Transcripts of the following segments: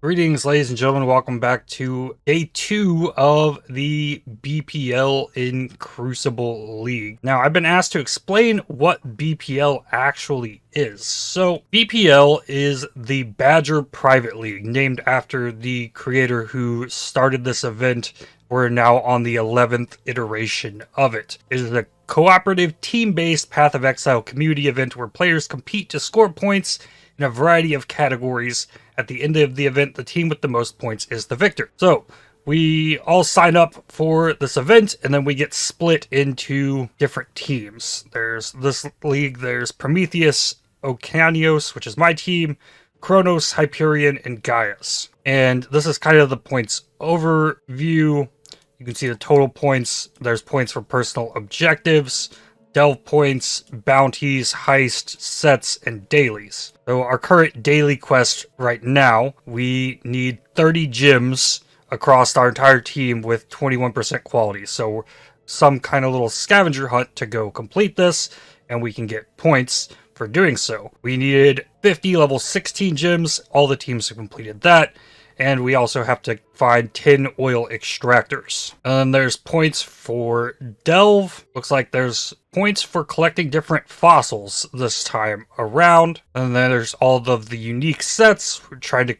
Greetings, ladies and gentlemen. Welcome back to day 2 of the BPL in Crucible League. Now, I've been asked to explain what BPL actually is. So, BPL is the Badger Private League, named after the creator who started this event. We're now on the 11th iteration of it. It is a cooperative, team-based Path of Exile community event where players compete to score points in a variety of categories. At the end of the event, the team with the most points is the victor. So, we all sign up for this event, and then we get split into different teams. There's this league, there's Prometheus, Okeanos, which is my team, Kronos, Hyperion, and Gaius. And this is kind of the points overview. You can see the total points. There's points for personal objectives, delve points, bounties, heist, sets, and dailies. So our current daily quest right now, we need 30 gems across our entire team with 21% quality. So some kind of little scavenger hunt to go complete this, and we can get points for doing so. We needed 50 level 16 gems. All the teams have completed that. And we also have to find 10 oil extractors. And then there's points for delve. Looks like there's points for collecting different fossils this time around. And then there's all of the unique sets. We're trying to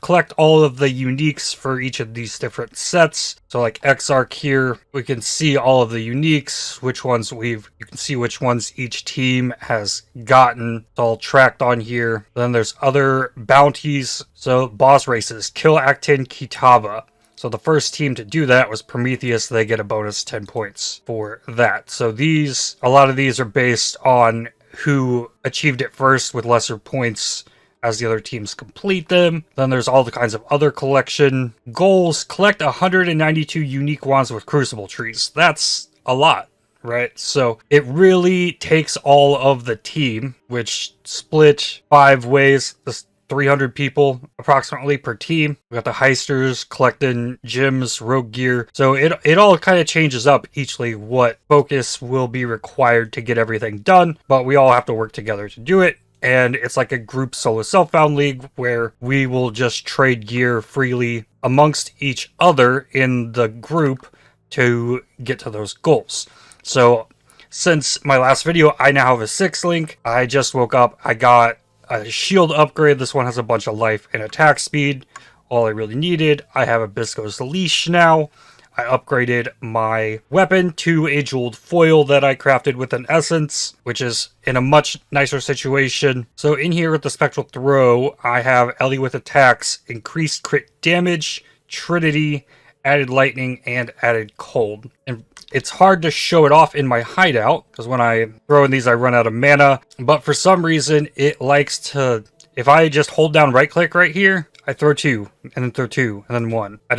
collect all of the uniques for each of these different sets. So like Exarch here, we can see all of the uniques, you can see which ones each team has gotten. It's all tracked on here. Then there's other bounties. So boss races, kill Actin Kitava. So the first team to do that was Prometheus. They get a bonus 10 points for that. So a lot of these are based on who achieved it first with lesser points as the other teams complete them. Then there's all the kinds of other collection goals. Collect 192 unique wands with Crucible trees. That's a lot, right? So it really takes all of the team, which split 5 ways. This 300 people approximately per team. We got the heisters collecting gems, rogue gear. So it all kind of changes up each league what focus will be required to get everything done, but we all have to work together to do it. And it's like a group solo self-found league where we will just trade gear freely amongst each other in the group to get to those goals. So since my last video, I now have a 6 link. I just woke up. I got a shield upgrade. This one has a bunch of life and attack speed. All I really needed. I have a Bisco's leash now. I upgraded my weapon to a jeweled foil that I crafted with an essence, which is in a much nicer situation. So in here with the Spectral throw, I have Ellie with attacks, increased crit damage, Trinity, added lightning, and added cold. And it's hard to show it off in my hideout, because when I throw in these, I run out of mana. But for some reason, it likes to, if I just hold down right click right here, I throw 2, and then throw 2, and then 1. I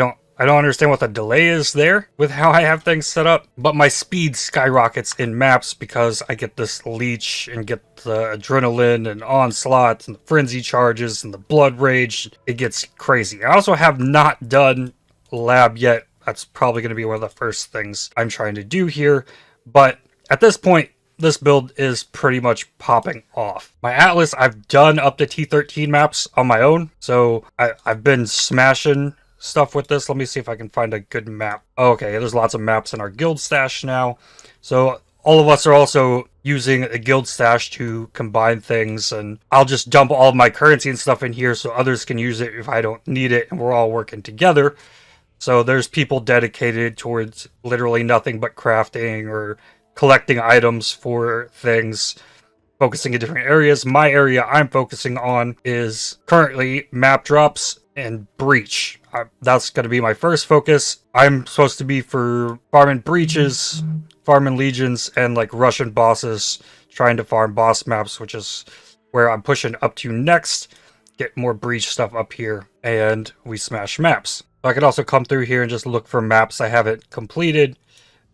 don't understand what the delay is there with how I have things set up, but my speed skyrockets in maps because I get this leech and get the adrenaline and onslaught and the frenzy charges and the blood rage. It gets crazy. I also have not done lab yet. That's probably going to be one of the first things I'm trying to do here, but at this point, this build is pretty much popping off. My Atlas, I've done up to T13 maps on my own, so I've been smashing stuff with this. Let me see if I can find a good map. Okay, there's lots of maps in our guild stash now. So all of us are also using a guild stash to combine things, and I'll just dump all of my currency and stuff in here so others can use it if I don't need it, and we're all working together. So there's people dedicated towards literally nothing but crafting or collecting items for things, focusing in different areas. My area I'm focusing on is currently map drops and breach. That's going to be my first focus. I'm supposed to be for farming breaches, farming legions, and like Russian bosses, trying to farm boss maps, which is where I'm pushing up to next. Get more breach stuff up here, and we smash maps. So I could also come through here and just look for maps I haven't completed,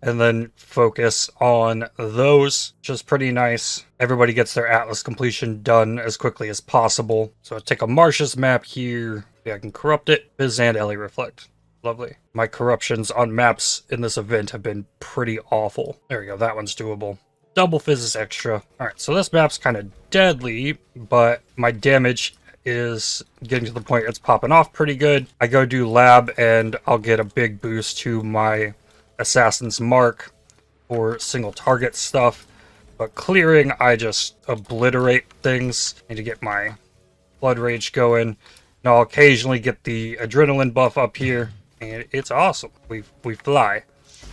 and then focus on those, which is pretty nice. Everybody gets their Atlas completion done as quickly as possible. So I take a Martius map here. I can corrupt it. Fizz and Ellie reflect. Lovely. My corruptions on maps in this event have been pretty awful. There we go. That one's doable. Double Fizz is extra. Alright, so this map's kind of deadly, but my damage is getting to the point it's popping off pretty good. I go do lab and I'll get a big boost to my Assassin's Mark for single target stuff. But clearing, I just obliterate things. Need to get my Blood Rage going. And I'll occasionally get the adrenaline buff up here, and it's awesome. We fly.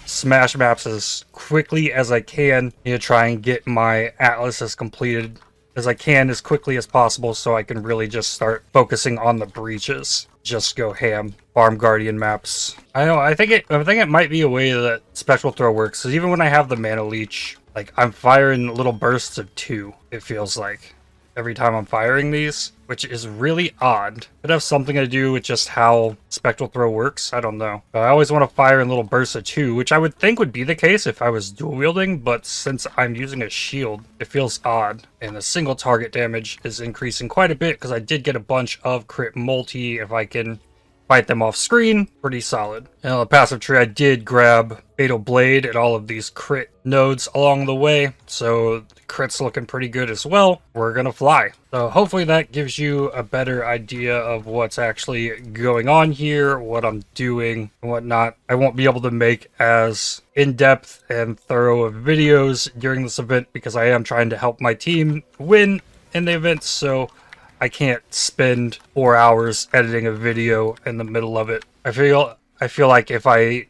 Smash maps as quickly as I can. Need to try and get my Atlas as completed as I can as quickly as possible so I can really just start focusing on the breaches. Just go ham. Farm Guardian maps. I know, I think it might be a way that Spectral Throw works, because even when I have the Mana Leech, like, I'm firing little bursts of 2, it feels like, every time I'm firing these, which is really odd. Could have something to do with just how Spectral Throw works, I don't know. But I always want to fire in little bursts of 2, which I would think would be the case if I was dual wielding, but since I'm using a shield, it feels odd. And the single target damage is increasing quite a bit, because I did get a bunch of crit multi if I can fight them off screen. Pretty solid. And on the passive tree, I did grab Fatal Blade and all of these crit nodes along the way, so the crit's looking pretty good as well. We're gonna fly. So hopefully that gives you a better idea of what's actually going on here, what I'm doing and whatnot. I won't be able to make as in-depth and thorough of videos during this event because I am trying to help my team win in the event, so I can't spend 4 hours editing a video in the middle of it. I feel like if I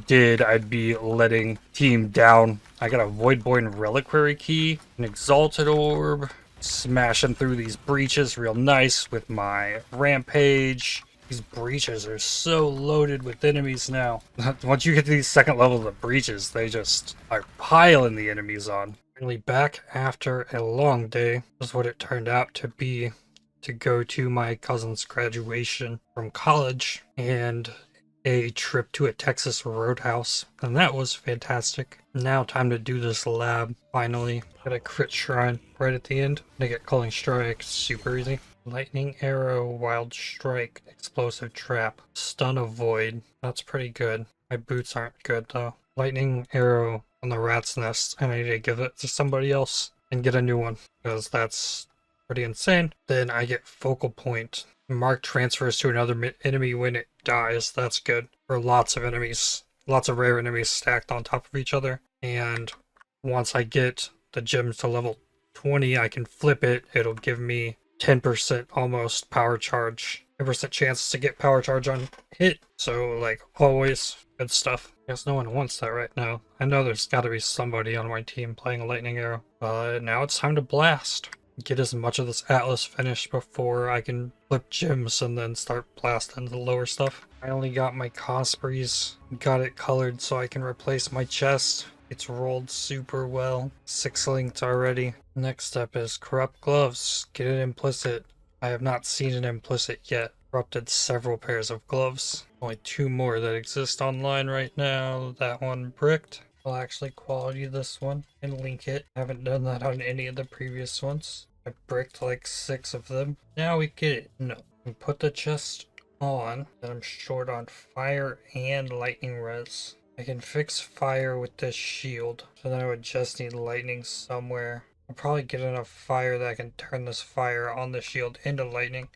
did, I'd be letting team down. I got a Voidborn Reliquary Key, an Exalted Orb, smashing through these breaches real nice with my Rampage. These breaches are so loaded with enemies now. Once you get to these second levels of breaches, they just are piling the enemies on. Really back after a long day was what it turned out to be, to go to my cousin's graduation from college and a trip to a Texas roadhouse, and that was fantastic. Now time to do this lab. Finally got a crit shrine right at the end. I get Culling Strike, super easy. Lightning Arrow, Wild Strike, Explosive Trap, Stun of Void. That's pretty good. My boots aren't good though. Lightning Arrow on the Rat's Nest, and I need to give it to somebody else and get a new one because that's pretty insane. Then I get Focal Point. Mark transfers to another enemy when it dies. That's good for lots of enemies. Lots of rare enemies stacked on top of each other. And once I get the gems to level 20, I can flip it. It'll give me 10% almost power charge. 10% chance to get power charge on hit. So, like, always good stuff. I guess no one wants that right now. I know there's got to be somebody on my team playing a Lightning Arrow. But now it's time to blast. Get as much of this Atlas finished before I can flip gems and then start blasting the lower stuff. I only got my Cospreys, got it colored so I can replace my chest. It's rolled super well. 6 linked already. Next step is Corrupt Gloves. Get it implicit. I have not seen an implicit yet. Corrupted several pairs of gloves. Only 2 more that exist online right now. That one bricked. I'll actually quality this one and link it. I haven't done that on any of the previous ones. I bricked like 6 of them. Now we get it. No. We put the chest on. Then I'm short on fire and lightning res. I can fix fire with this shield. So then I would just need lightning somewhere. I'll probably get enough fire that I can turn this fire on the shield into lightning.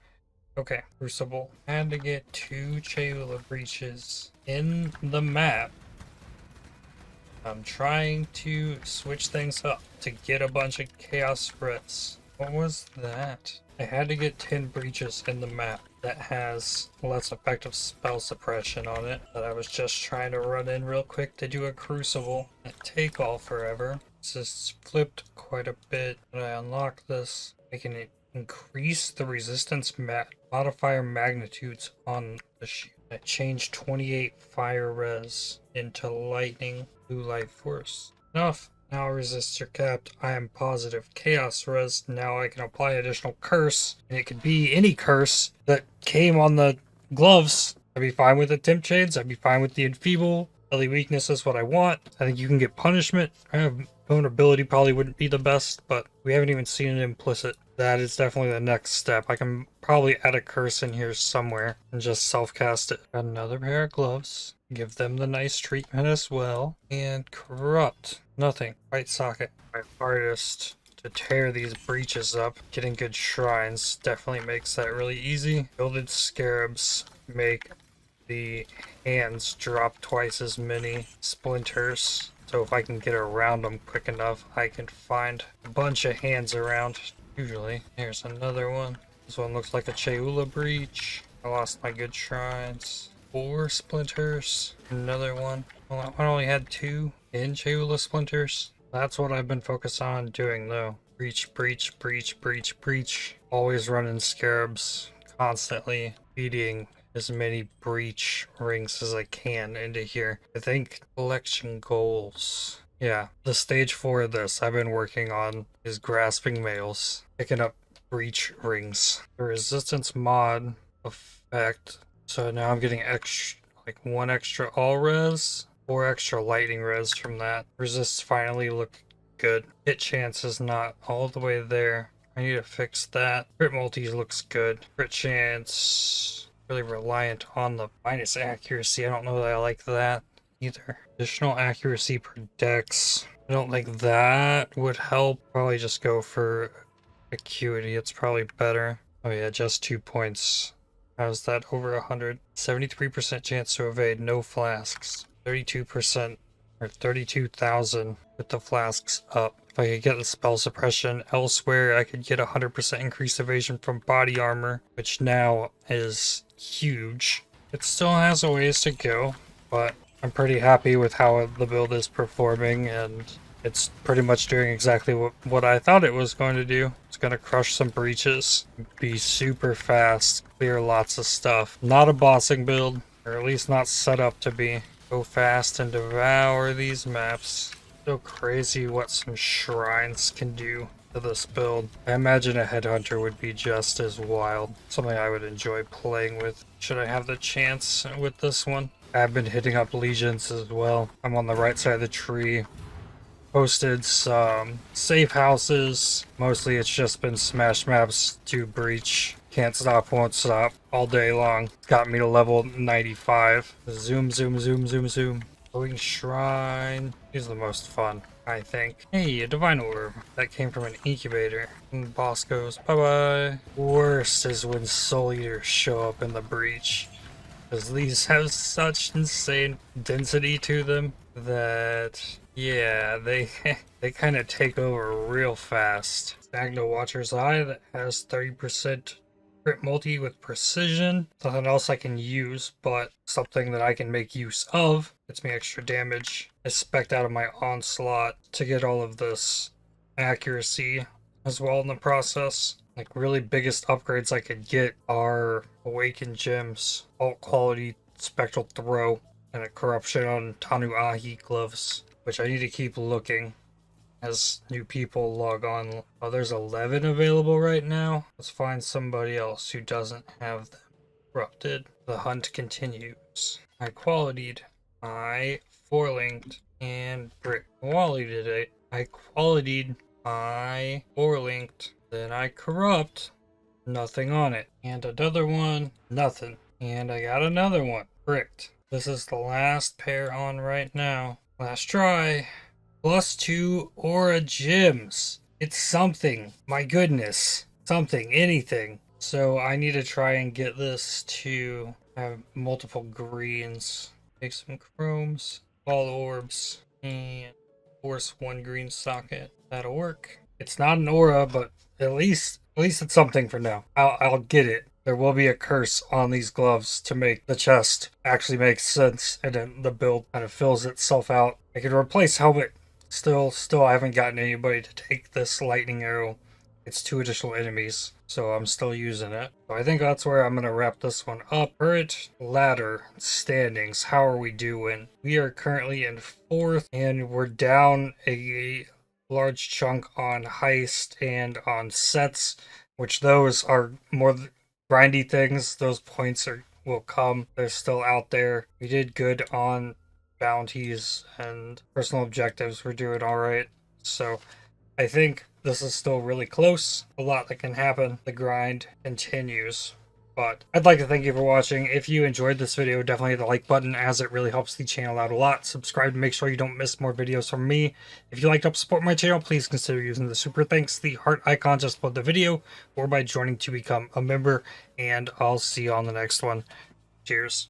Okay, Crucible. I had to get 2 Chabula breaches in the map. I'm trying to switch things up to get a bunch of chaos spreads. What was that? I had to get 10 breaches in the map that has less effective spell suppression on it. But I was just trying to run in real quick to do a Crucible. It'd take all forever. It's just flipped quite a bit. When I unlock this, I can increase the resistance modifier magnitudes on the shield. I changed 28 fire res into lightning. Blue life force. Enough. Now resistor capped. I am positive. Chaos res. Now I can apply additional curse. And it could be any curse that came on the gloves. I'd be fine with the temp shades. I'd be fine with the enfeeble. Early weakness is what I want. I think you can get punishment. I have vulnerability probably wouldn't be the best, but we haven't even seen an implicit. That is definitely the next step. I can probably add a curse in here somewhere and just self-cast it. Got another pair of gloves. Give them the nice treatment as well. And corrupt. Nothing. White socket. My artist to tear these breaches up. Getting good shrines definitely makes that really easy. Gilded scarabs make the hands drop twice as many splinters. So if I can get around them quick enough, I can find a bunch of hands around. Usually. Here's another one. This one looks like a Cheula breach. I lost my good shrines. 4 splinters. Another one. Well, that one only had 2 in Cheula splinters. That's what I've been focused on doing though. Breach, breach, breach, breach, breach. Always running scarabs. Constantly feeding as many breach rings as I can into here. I think collection goals. Yeah, the stage 4 of this I've been working on is grasping males. Picking up breach rings. The resistance mod effect. So now I'm getting extra, like 1 extra all res, 4 extra lightning res from that. Resists finally look good. Hit chance is not all the way there. I need to fix that. Crit multi looks good. Crit chance, really reliant on the minus accuracy. I don't know that I like that either. Additional accuracy per dex. I don't think that would help. Probably just go for acuity. It's probably better. Oh yeah, just 2 points. How's that over 100? 73% chance to evade, no flasks. 32% or 32,000 with the flasks up. If I could get the spell suppression elsewhere, I could get 100% increased evasion from body armor, which now is huge. It still has a ways to go, but I'm pretty happy with how the build is performing, and it's pretty much doing exactly what I thought it was going to do. It's going to crush some breaches, be super fast, clear lots of stuff. Not a bossing build, or at least not set up to be. Go fast and devour these maps. So crazy what some shrines can do to this build. I imagine a headhunter would be just as wild. Something I would enjoy playing with. Should I have the chance with this one? I've been hitting up legions as well. I'm on the right side of the tree. Posted some safe houses. Mostly it's just been smash maps to breach. Can't stop, won't stop all day long. Got me to level 95. Zoom, zoom, zoom, zoom, zoom. Going shrine is the most fun, I think. Hey, a divine orb. That came from an incubator. And the boss goes, bye-bye. Worst is when soul eaters show up in the breach. Because these have such insane density to them that, yeah, they kind of take over real fast. Stagno Watcher's Eye that has 30% crit multi with precision. Nothing else I can use, but something that I can make use of. Gets me extra damage. I spec'd out of my onslaught to get all of this accuracy as well in the process. Like, really biggest upgrades I could get are Awakened Gems, alt quality Spectral Throw, and a Corruption on Tanuahi gloves, which I need to keep looking as new people log on. Oh, there's 11 available right now. Let's find somebody else who doesn't have them. Corrupted. The hunt continues. I quality'd, I four-linked, and brick quality'd it. I quality'd, I four-linked, then I corrupt, nothing on it. And another one, nothing. And I got another one, bricked. This is the last pair on right now. Last try. +2 aura gems. It's something. My goodness. Something. Anything. So I need to try and get this to have multiple greens. Take some chromes, ball orbs, and force 1 green socket. That'll work. It's not an aura, but at least it's something for now. I'll get it. There will be a curse on these gloves to make the chest actually make sense, and then the build kind of fills itself out. I could replace helmet. Still, I haven't gotten anybody to take this lightning arrow. It's 2 additional enemies, so I'm still using it. So I think that's where I'm going to wrap this one up. Current ladder standings. How are we doing? We are currently in 4th, and we're down a large chunk on heist and on sets, which those are more grindy things. Those points will come. They're still out there. We did good on bounties and personal objectives. We're doing all right. So I think this is still really close. A lot that can happen. The grind continues. But I'd like to thank you for watching. If you enjoyed this video, definitely hit the like button, as it really helps the channel out a lot. Subscribe to make sure you don't miss more videos from me. If you'd like to help support my channel, please consider using the super thanks, the heart icon just below the video, or by joining to become a member. And I'll see you on the next one. Cheers.